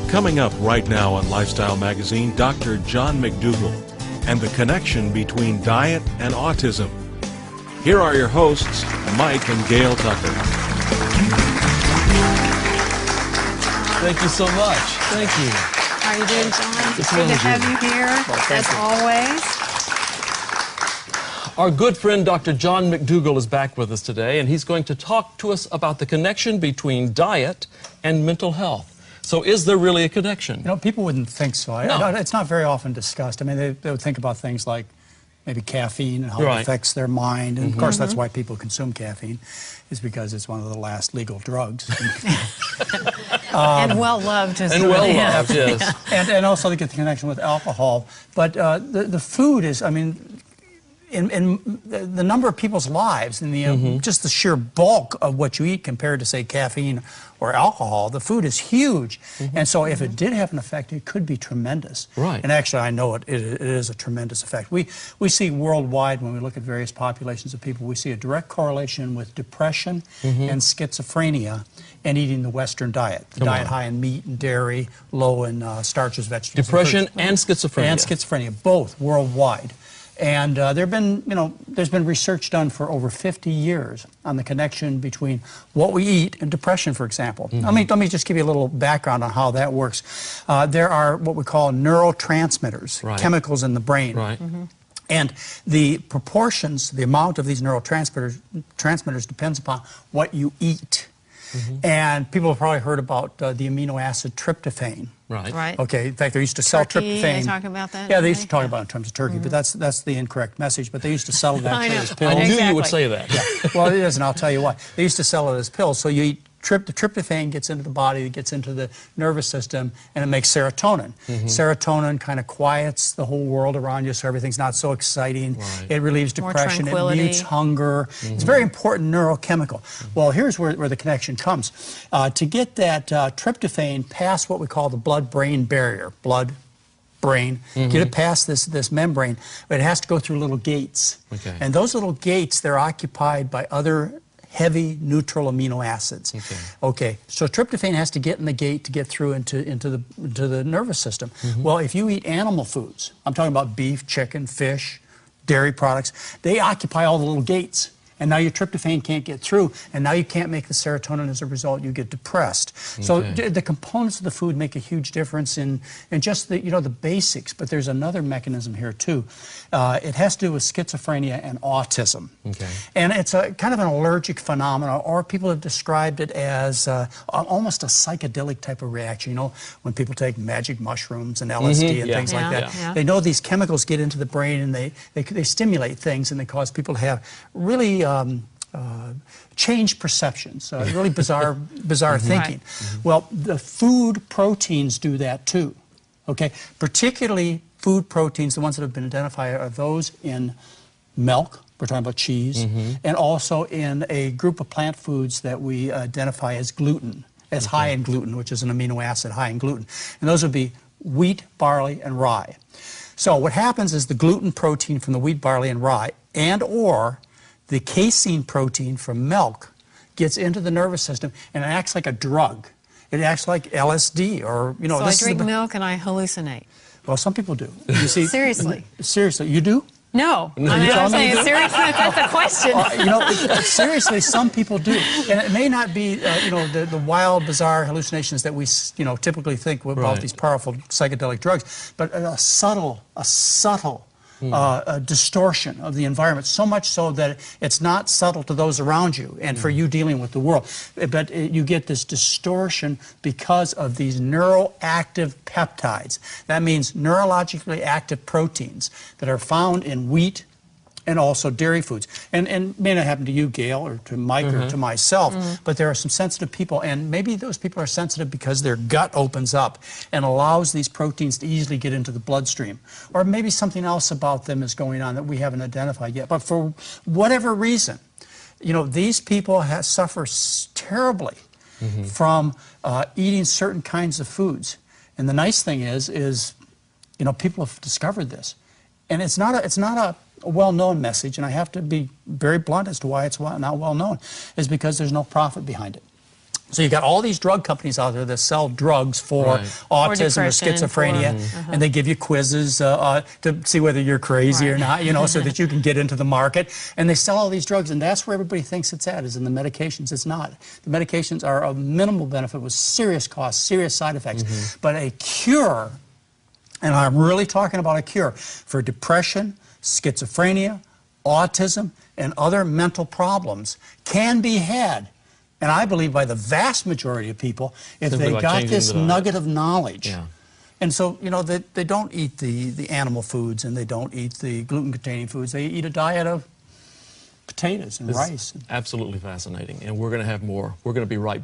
Coming up right now on Lifestyle Magazine, Dr. John McDougall and the connection between diet and autism. Here are your hosts, Mike and Gail Tucker. Thank you so much. Thank you. How are you doing, John? It's good to have you here, as always. Our good friend, Dr. John McDougall, is back with us today, and he's going to talk to us about the connection between diet and mental health. So is there really a connection? You know, people wouldn't think so. No. It's not very often discussed. I mean, they would think about things like maybe caffeine and how Right. it affects their mind. And, of course, that's why people consume caffeine, is because it's one of the last legal drugs. And well-loved as And well-loved, yes. And also to get the connection with alcohol. But the food is, I mean, in the number of people's lives and the just the sheer bulk of what you eat compared to, say, caffeine or alcohol, the food is huge. And so if it did have an effect, it could be tremendous. Right. And actually, I know it is a tremendous effect. We see worldwide, when we look at various populations of people, we see a direct correlation with depression and schizophrenia and eating the Western diet. The diet high in meat and dairy, low in starches, vegetables. Depression and schizophrenia. And schizophrenia, both worldwide. And there's been research done for over 50 years on the connection between what we eat and depression, for example. Let me just give you a little background on how that works. There are what we call neurotransmitters, chemicals in the brain. Right. And the proportions, the amount of these neurotransmitters depends upon what you eat. And people have probably heard about the amino acid tryptophan. Right. Okay. In fact, they used to sell Turkey, tryptophan. they talk about that? Yeah, they used to talk about it in terms of turkey, but that's the incorrect message. But they used to sell it actually as pills. I knew you would say that. Yeah. Well, it is, and I'll tell you why. They used to sell it as pills. So you eat the tryptophan gets into the body, it gets into the nervous system, and it makes serotonin. Serotonin kind of quiets the whole world around you, so everything's not so exciting. It relieves depression, it mutes hunger. It's a very important neurochemical. Well, here's where the connection comes. To get that tryptophan past what we call the blood-brain barrier, blood-brain, get it past this membrane, but it has to go through little gates. And those little gates, they're occupied by other heavy neutral amino acids. Okay, so tryptophan has to get in the gate to get through into the nervous system. Well, if you eat animal foods, I'm talking about beef, chicken, fish, dairy products, they occupy all the little gates. And now your tryptophan can't get through, and now you can't make the serotonin. As a result, you get depressed. So the components of the food make a huge difference in just the the basics. But there's another mechanism here too. It has to do with schizophrenia and autism. And it's a kind of an allergic phenomenon, or people have described it as almost a psychedelic type of reaction. You know, when people take magic mushrooms and LSD and things like that, they know these chemicals get into the brain and they stimulate things, and they cause people to have really changed perceptions, really bizarre thinking. Well, the food proteins do that too. Okay, particularly food proteins, the ones that have been identified are those in milk. We're talking about cheese, and also in a group of plant foods that we identify as gluten, as high in gluten, which is an amino acid high in gluten, and those would be wheat, barley, and rye. So what happens is the gluten protein from the wheat, barley, and rye, and/or the casein protein from milk gets into the nervous system and it acts like a drug. It acts like LSD, or So I drink milk and I hallucinate. Well, some people do. You see, Seriously. Seriously, you do? No. I'm saying seriously, that's a question. Seriously, some people do. And it may not be, the wild, bizarre hallucinations that we, typically think about these powerful psychedelic drugs, but a subtle distortion of the environment, so much so that it's not subtle to those around you and for you dealing with the world. But you get this distortion because of these neuroactive peptides. That means neurologically active proteins that are found in wheat and also dairy foods. And it may not happen to you, Gail, or to Mike, or to myself, but there are some sensitive people, and maybe those people are sensitive because their gut opens up and allows these proteins to easily get into the bloodstream. Or maybe something else about them is going on that we haven't identified yet. But for whatever reason, these people suffer terribly from eating certain kinds of foods. And the nice thing is people have discovered this. And it's not a well-known message, and I have to be very blunt as to why it's not well-known, is because there's no profit behind it. So you got all these drug companies out there that sell drugs for autism or schizophrenia, and they give you quizzes to see whether you're crazy or not, you know, so that you can get into the market. And they sell all these drugs, and that's where everybody thinks it's at, is in the medications. It's not. The medications are of minimal benefit with serious costs, serious side effects. But a cure, and I'm really talking about a cure, for depression, schizophrenia, autism, and other mental problems can be had. And I believe by the vast majority of people, if they got this nugget of knowledge. And so, you know, they don't eat the animal foods and they don't eat the gluten-containing foods. They eat a diet of potatoes and rice. Absolutely fascinating. And we're going to have more. We're going to be right back.